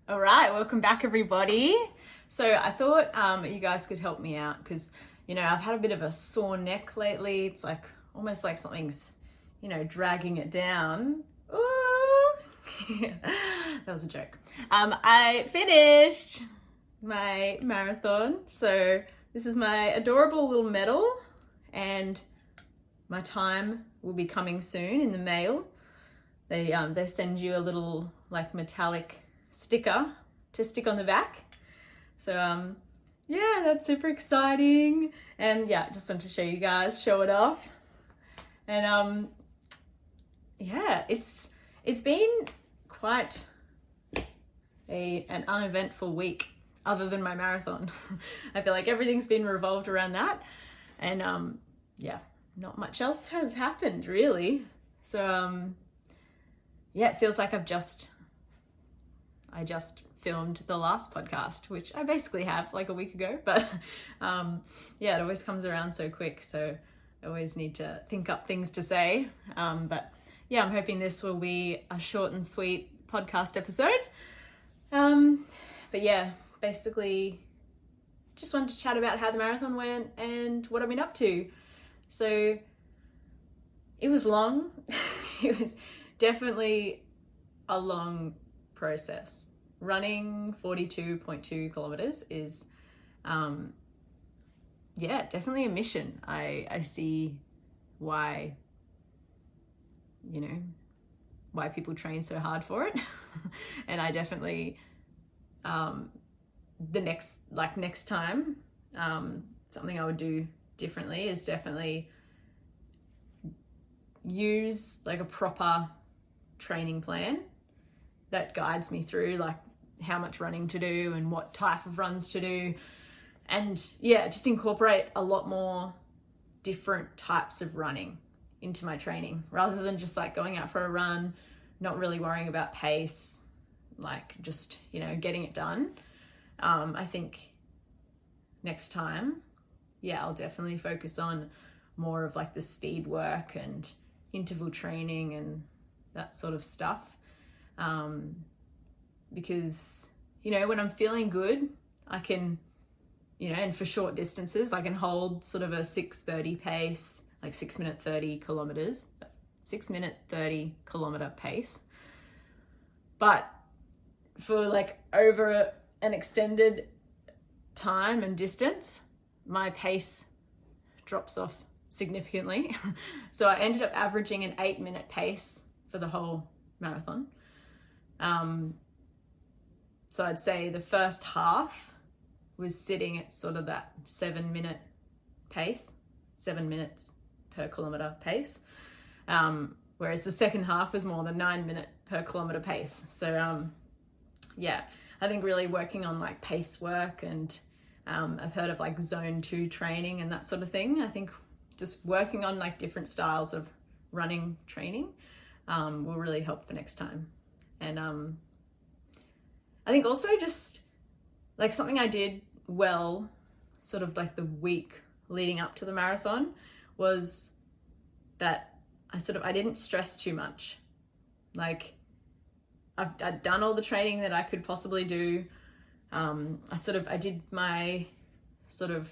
All right, welcome back, everybody. So I thought you guys could help me out because, I've had a bit of a sore neck lately. It's like almost like something's, dragging it down. Ooh. That was a joke. I finished my marathon. So this is my adorable little medal and my time will be coming soon in the mail. They send you a little like metallic sticker to stick on the back. So yeah, that's super exciting. And yeah, just wanted to show you guys, show it off. And yeah, it's been quite an uneventful week other than my marathon. I feel like everything's been revolved around that. And yeah, not much else has happened really. So yeah, it feels like I just filmed the last podcast, which I basically have like a week ago, but yeah, it always comes around so quick. So I always need to think up things to say. But yeah, I'm hoping this will be a short and sweet podcast episode. But yeah, basically just wanted to chat about how the marathon went and what I've been up to. So it was long. It was definitely a long process. Running 42.2 kilometers is yeah, definitely a mission. I see why why people train so hard for it. And I definitely the next time something I would do differently is definitely use like a proper training plan that guides me through like how much running to do and what type of runs to do, and yeah, just incorporate a lot more different types of running into my training rather than just like going out for a run, not really worrying about pace, like just getting it done. I think next time, yeah, I'll definitely focus on more of like the speed work and interval training and that sort of stuff. Because, when I'm feeling good, I can, and for short distances, I can hold sort of a 6:30 pace, like 6 minute 30 kilometers, 6 minute 30 kilometer pace. But for like over an extended time and distance, my pace drops off significantly. So I ended up averaging an 8-minute pace for the whole marathon. So I'd say the first half was sitting at sort of that 7-minute pace, 7 minutes per kilometer pace. Whereas the second half was more than 9-minute per kilometer pace. So yeah, I think really working on like pace work and I've heard of like zone 2 training and that sort of thing. I think just working on like different styles of running training will really help for next time. And I think also just like something I did well sort of like the week leading up to the marathon was that I didn't stress too much. Like I'd done all the training that I could possibly do. I did my sort of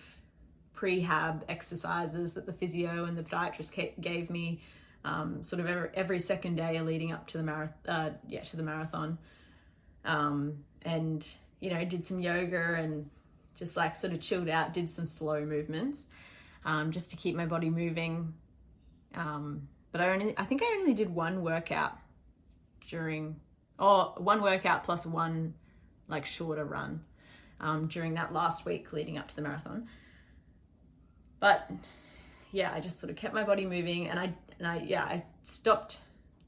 prehab exercises that the physio and the podiatrist gave me sort of every second day leading up to the marathon. And did some yoga and just like sort of chilled out, did some slow movements just to keep my body moving. But I think I only did one workout one workout plus one like shorter run during that last week leading up to the marathon. But yeah, I just sort of kept my body moving and I stopped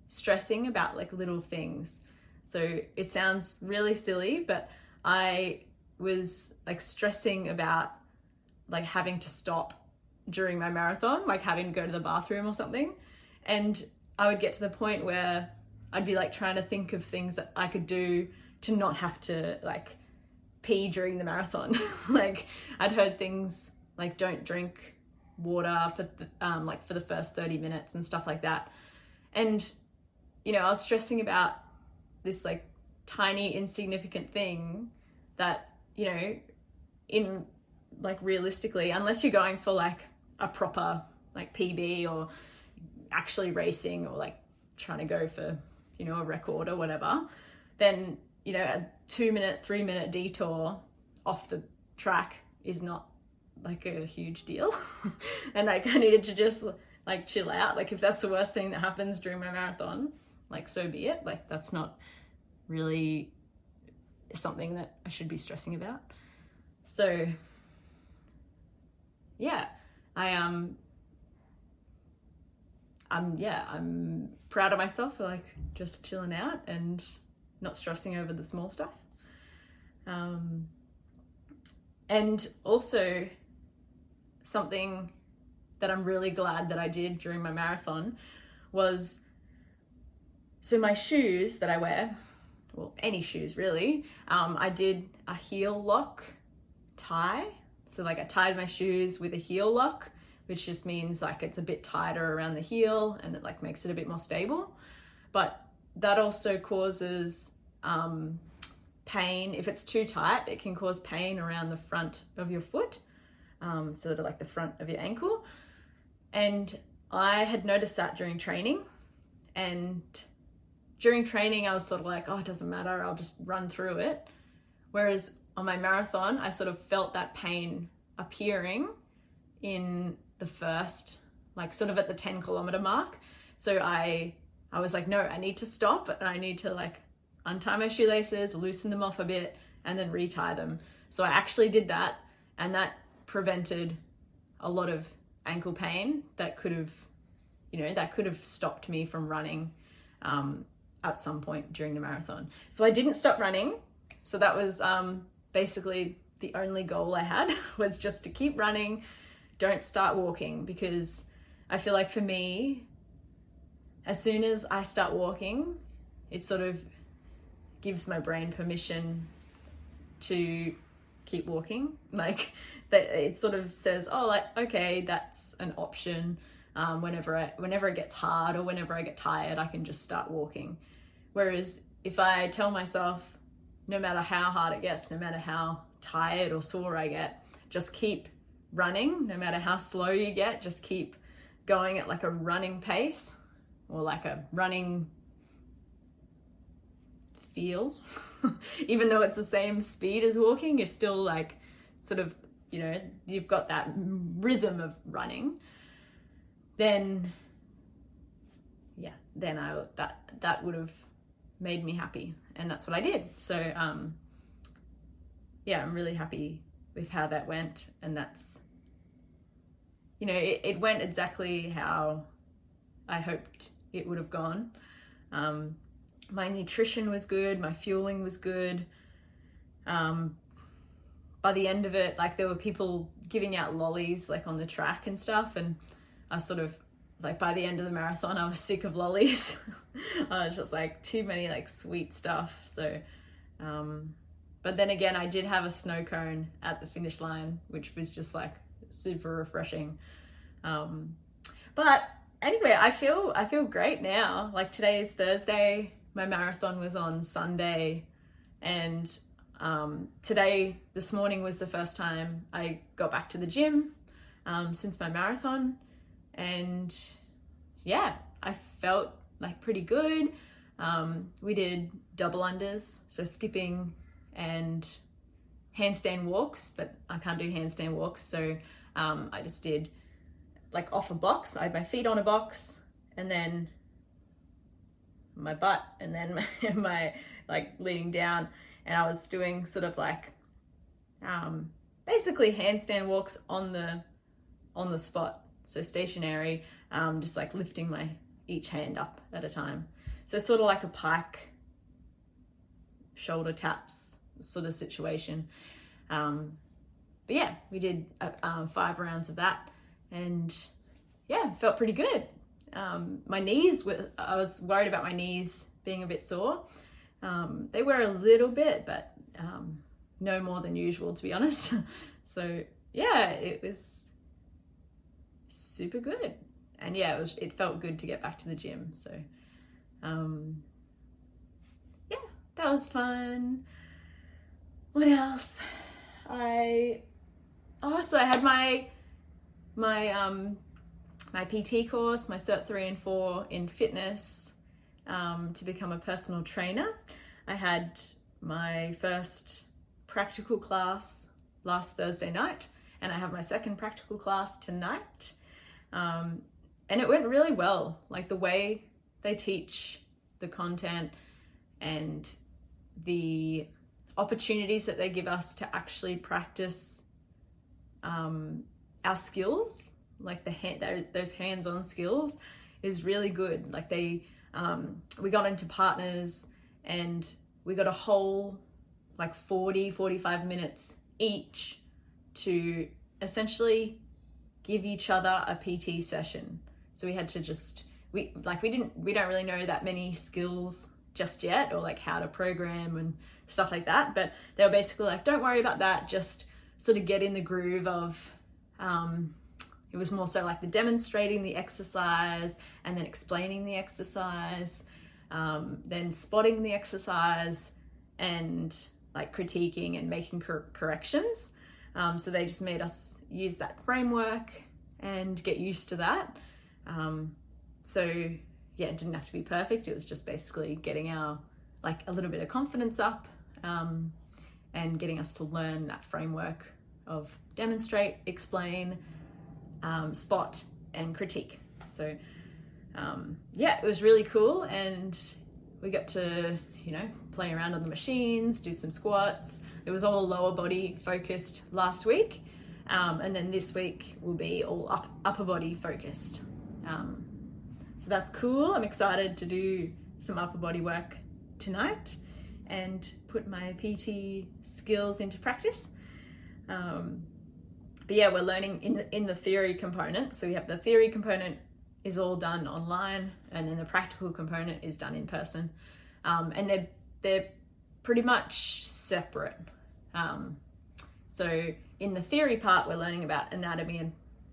stressing about like little things. So it sounds really silly, but I was like stressing about like having to stop during my marathon, like having to go to the bathroom or something. And I would get to the point where I'd be like trying to think of things that I could do to not have to like pee during the marathon. Like I'd heard things like don't drink water for the first 30 minutes and stuff like that. And I was stressing about this like tiny insignificant thing that, you know, in like realistically, unless you're going for like a proper like PB or actually racing or like trying to go for, you know, a record or whatever, then, you know, a 2-minute, 3-minute detour off the track is not like a huge deal. And like I needed to just like chill out. Like if that's the worst thing that happens during my marathon, like so be it. Like that's not really something that I should be stressing about. So yeah, I'm proud of myself for like just chilling out and not stressing over the small stuff. And also something that I'm really glad that I did during my marathon was, so my shoes that I wear, well, any shoes really, I did a heel lock tie. So like I tied my shoes with a heel lock, which just means like it's a bit tighter around the heel and it like makes it a bit more stable. But that also causes pain. If it's too tight, it can cause pain around the front of your foot, sort of like the front of your ankle. And I had noticed that during training. And during training, I was sort of like, oh, it doesn't matter, I'll just run through it. Whereas on my marathon, I sort of felt that pain appearing in the first, like sort of at the 10-kilometer mark. So I was like, no, I need to stop and I need to like untie my shoelaces, loosen them off a bit, and then retie them. So I actually did that, and that prevented a lot of ankle pain that could have, you know, that could have stopped me from running at some point during the marathon. So I didn't stop running. So that was basically the only goal I had, was just to keep running, don't start walking, because I feel like for me, as soon as I start walking, it sort of gives my brain permission to keep walking. Like that, it sort of says, oh, like, okay, that's an option. Whenever it gets hard or whenever I get tired, I can just start walking. Whereas if I tell myself, no matter how hard it gets, no matter how tired or sore I get, just keep running. No matter how slow you get, just keep going at like a running pace or like a running feel. Even though it's the same speed as walking, you're still like sort of, you know, you've got that rhythm of running. Then that would have made me happy, and that's what I did. So I'm really happy with how that went, and that's, you know, it went exactly how I hoped it would have gone. My nutrition was good, my fueling was good. By the end of it, like there were people giving out lollies like on the track and stuff, and I sort of, like by the end of the marathon, I was sick of lollies. I was just like, too many like sweet stuff. So, but then again, I did have a snow cone at the finish line, which was just like super refreshing. But anyway, I feel great now. Like today is Thursday, my marathon was on Sunday, and this morning was the first time I got back to the gym since my marathon. And yeah, I felt like pretty good. We did double unders, so skipping and handstand walks, but I can't do handstand walks. So I just did like off a box. I had my feet on a box and then my butt and then my like leaning down. And I was doing sort of like basically handstand walks on the spot. So stationary, just like lifting my each hand up at a time. So sort of like a pike shoulder taps sort of situation. But yeah, we did 5 rounds of that, and yeah, felt pretty good. My knees I was worried about my knees being a bit sore. They were a little bit, but no more than usual, to be honest. So yeah, it was super good. And yeah, it felt good to get back to the gym. So yeah, that was fun. What else? So I had my PT course, my Cert 3 and 4 in fitness, to become a personal trainer. I had my first practical class last Thursday night, and I have my second practical class tonight. And it went really well. Like the way they teach the content and the opportunities that they give us to actually practice our skills, like those hands-on skills, is really good. Like we got into partners and we got a whole 45 minutes each to essentially give each other a PT session. So we had to we don't really know that many skills just yet, or like how to program and stuff like that, but they were basically like, don't worry about that, just sort of get in the groove of it was more so like the demonstrating the exercise and then explaining the exercise, then spotting the exercise and like critiquing and making corrections. So they just made us use that framework and get used to that. So yeah, it didn't have to be perfect. It was just basically getting our a little bit of confidence up, and getting us to learn that framework of demonstrate, explain, spot, and critique. So yeah, it was really cool, and we got to play around on the machines, do some squats. It was all lower body focused last week, and then this week will be all upper body focused. So that's cool. I'm excited to do some upper body work tonight and put my PT skills into practice. But yeah, we're learning in the theory component. So we have the theory component is all done online, and then the practical component is done in person. And they're pretty much separate. So in the theory part, we're learning about anatomy and,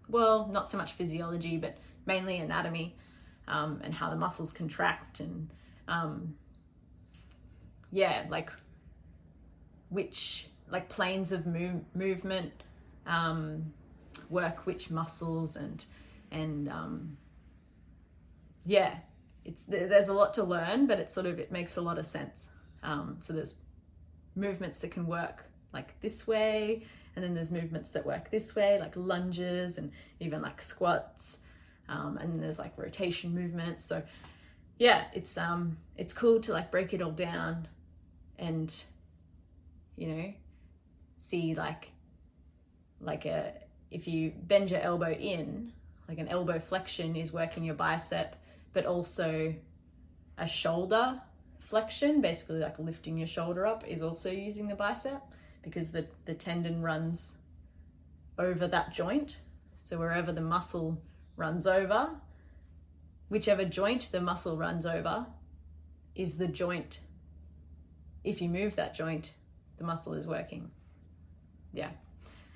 well, not so much physiology, but mainly anatomy, and how the muscles contract, and which planes of movement work which muscles, and there's a lot to learn, but it makes a lot of sense. So there's movements that can work like this way, and then there's movements that work this way, like lunges and even like squats, and then there's like rotation movements. So yeah, it's cool to break it all down and see if you bend your elbow in, like an elbow flexion is working your bicep, but also a shoulder flexion, basically like lifting your shoulder up, is also using the bicep, because the tendon runs over that joint. So wherever the muscle runs over, whichever joint the muscle runs over is the joint. If you move that joint, the muscle is working. Yeah.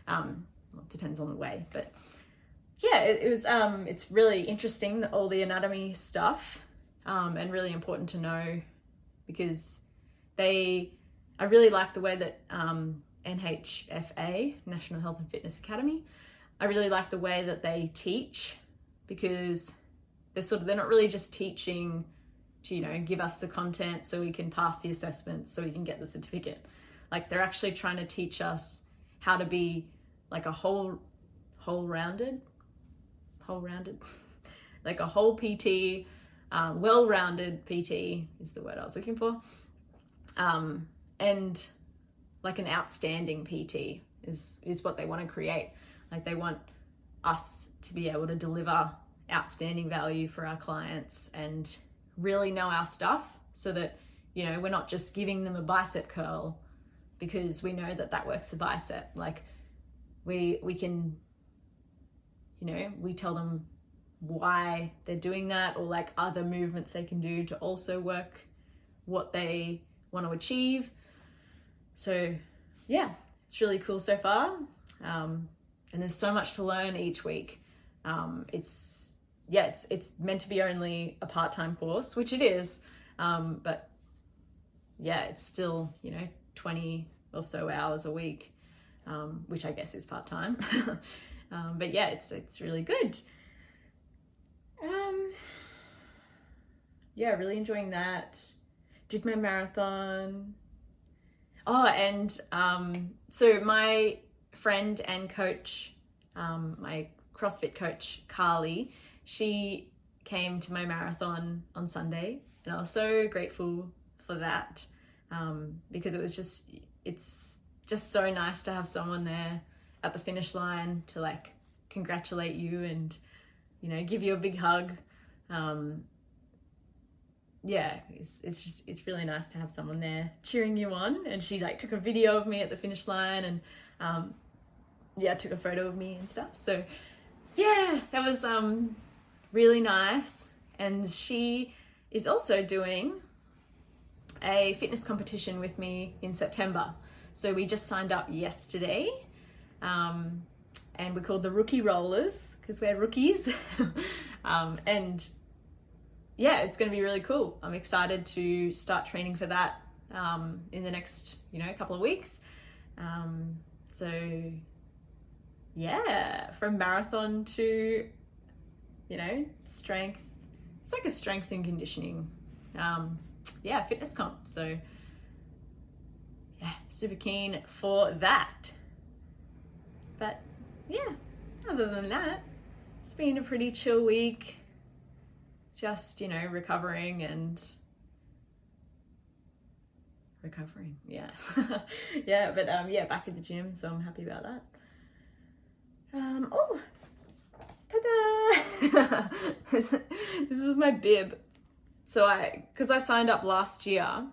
Well, it depends on the way, but yeah, it's really interesting, all the anatomy stuff, and really important to know, because I really like the way that NHFA, National Health and Fitness Academy, I really like the way that they teach, because they're not really just teaching to give us the content so we can pass the assessments, so we can get the certificate. Like, they're actually trying to teach us how to be like a whole-rounded, like a whole PT, well-rounded PT is the word I was looking for, and like an outstanding PT is what they want to create. Like, they want us to be able to deliver outstanding value for our clients and really know our stuff, so that we're not just giving them a bicep curl because we know that works the bicep. Like, we can we tell them why they're doing that, or like other movements they can do to also work what they want to achieve. So yeah, it's really cool so far, and there's so much to learn each week. It's meant to be only a part-time course, which it is, but yeah, it's still, 20 or so hours a week, which I guess is part-time. But yeah, it's really good. Yeah, really enjoying that. Did my marathon. Oh, and so my friend and coach, my CrossFit coach, Carly, she came to my marathon on Sunday, and I was so grateful for that, because it's just so nice to have someone there at the finish line to like congratulate you and, give you a big hug. Yeah, it's really nice to have someone there cheering you on. And she like took a video of me at the finish line and took a photo of me and stuff. So yeah, that was really nice. And she is also doing a fitness competition with me in September. So we just signed up yesterday, and we're called the Rookie Rollers because we're rookies. And yeah, it's going to be really cool. I'm excited to start training for that in the next, couple of weeks. So yeah, from marathon to, strength. It's like a strength and conditioning, fitness comp. So yeah, super keen for that. But yeah, other than that, it's been a pretty chill week. Just, recovering. Yeah. Yeah, but back at the gym, so I'm happy about that. Oh, ta-da! This was my bib. So because I signed up last year,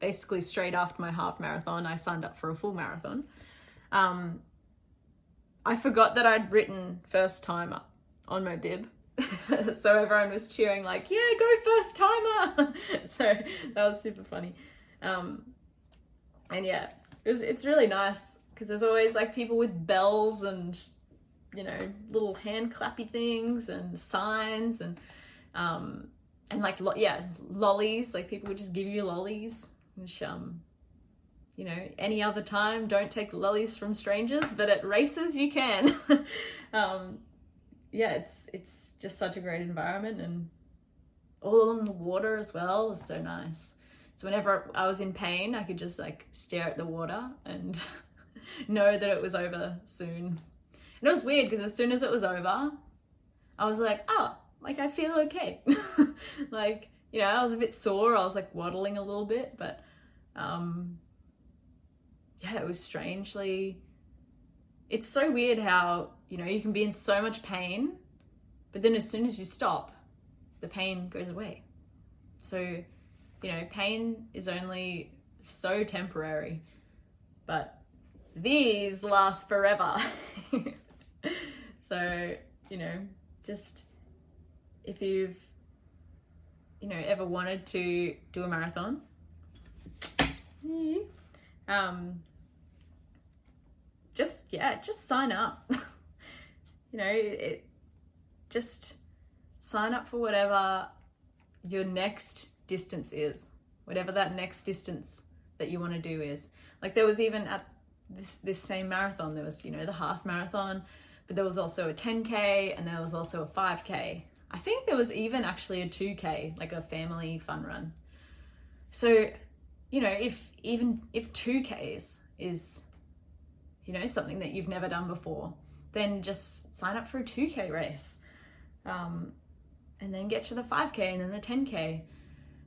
basically straight after my half marathon, I signed up for a full marathon. I forgot that I'd written first timer on my bib. So everyone was cheering like, yeah, go first timer. So that was super funny. And yeah, it's really nice because there's always like people with bells and, little hand clappy things and signs and like, lollies, like people would just give you lollies, which, any other time, don't take lollies from strangers, but at races you can. Yeah, it's just such a great environment, and all on the water as well is so nice. So whenever I was in pain, I could just like stare at the water and know that it was over soon. And it was weird because as soon as it was over, I was like, oh, like I feel okay. Like, I was a bit sore. I was like waddling a little bit, but yeah, it was strangely, it's so weird how, you can be in so much pain, but then as soon as you stop, the pain goes away. So, pain is only so temporary, but these last forever. So, just if you've, ever wanted to do a marathon, just sign up. Just sign up for whatever your next distance is, whatever that next distance that you want to do is. Like there was even at this same marathon, there was, the half marathon, but there was also a 10K and there was also a 5K. I think there was even actually a 2K, like a family fun run. So, if 2Ks is, something that you've never done before, then just sign up for a 2K race. And then get to the 5K and then the 10K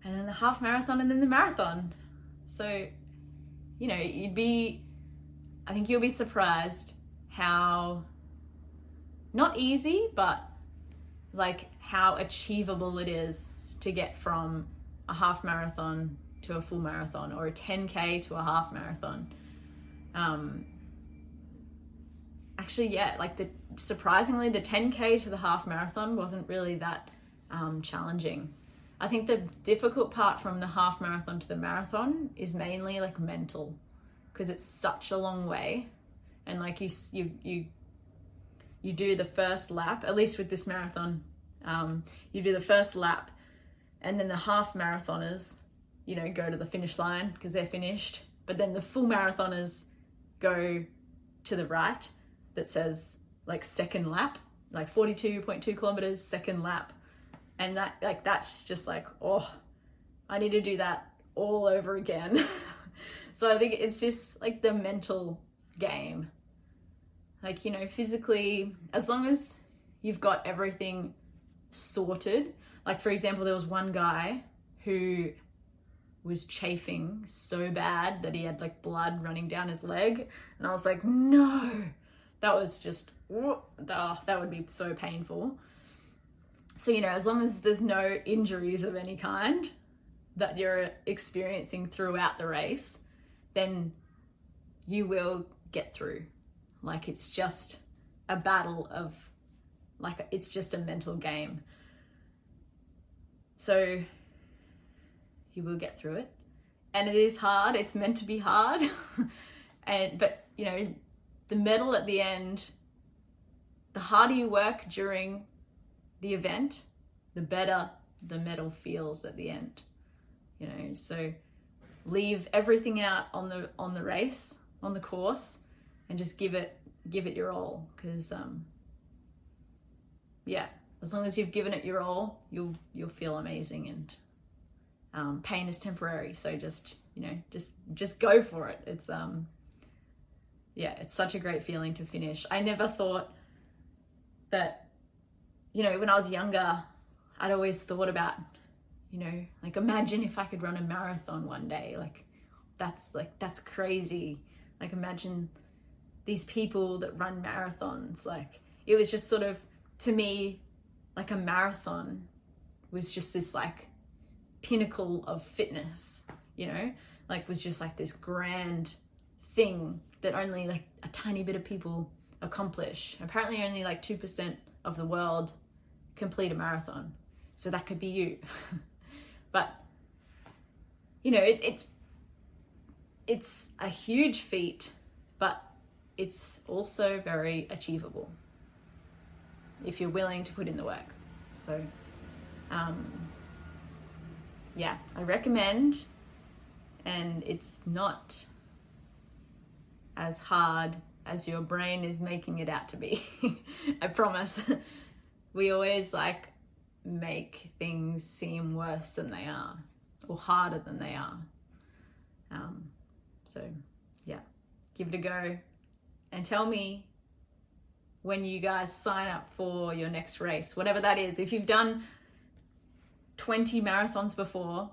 and then the half marathon and then the marathon. So, I think you'll be surprised how, not easy, but like how achievable it is to get from a half marathon to a full marathon or a 10K to a half marathon. Actually, yeah, like surprisingly, the 10K to the half marathon wasn't really that challenging. I think the difficult part from the half marathon to the marathon is mainly like mental, because it's such a long way, and like you do the first lap, at least with this marathon, you do the first lap, and then the half marathoners you know, go to the finish line because they're finished. But then the full marathoners go to the right that says like second lap, like 42.2 kilometers, second lap. And that, like, that's just like, oh, I need to do that all over again. So I think it's just like the mental game. Like, you know, physically, as long as you've got everything sorted. Like, for example, there was one guy who was chafing so bad that he had like blood running down his leg. And I was like, no, that was just, that would be so painful. So, you know, as long as there's no injuries of any kind that you're experiencing throughout the race, then you will get through. Like, it's just a battle of, like, it's just a mental game. So you will get through it. And it is hard. It's meant to be hard. But, you know, the medal at the end, the harder you work during the event, the better the medal feels at the end. You know, so leave everything out on the race, on the course, and just give it your all. Because yeah, as long as you've given it your all, you'll feel amazing. And pain is temporary, so just, you know, just go for it. It's yeah, it's such a great feeling to finish. I never thought that, you know, when I was younger, I'd always thought about, you know, like, imagine if I could run a marathon one day. Like, that's crazy. Like, imagine these people that run marathons. Like, it was just sort of, to me, like, a marathon was just this like pinnacle of fitness, you know, like, was just like this grand thing that only like a tiny bit of people accomplish. Apparently only like 2% of the world complete a marathon. So that could be you. But, you know, it's a huge feat, but it's also very achievable if you're willing to put in the work. So, yeah, I recommend, and it's not as hard as your brain is making it out to be. I promise. We always like make things seem worse than they are, or harder than they are. So yeah, give it a go and tell me when you guys sign up for your next race, whatever that is. If you've done 20 marathons before,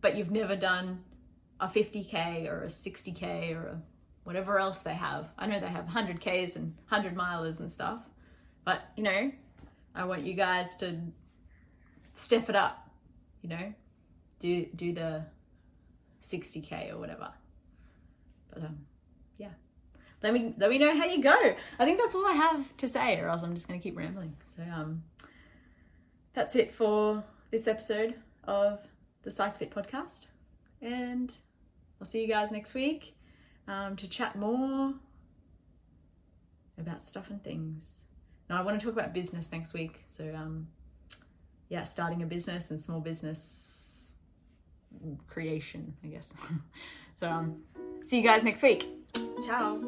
but you've never done a 50K or a 60K or whatever else they have. I know they have 100Ks and 100 milers and stuff, but, you know, I want you guys to step it up, you know, do the 60K or whatever. But yeah, let me know how you go. I think that's all I have to say, or else I'm just going to keep rambling. So that's it for this episode of the Psych Fit podcast, and I'll see you guys next week to chat more about stuff and things. Now, I want to talk about business next week. So yeah, starting a business and small business creation, I guess. So see you guys next week. Ciao.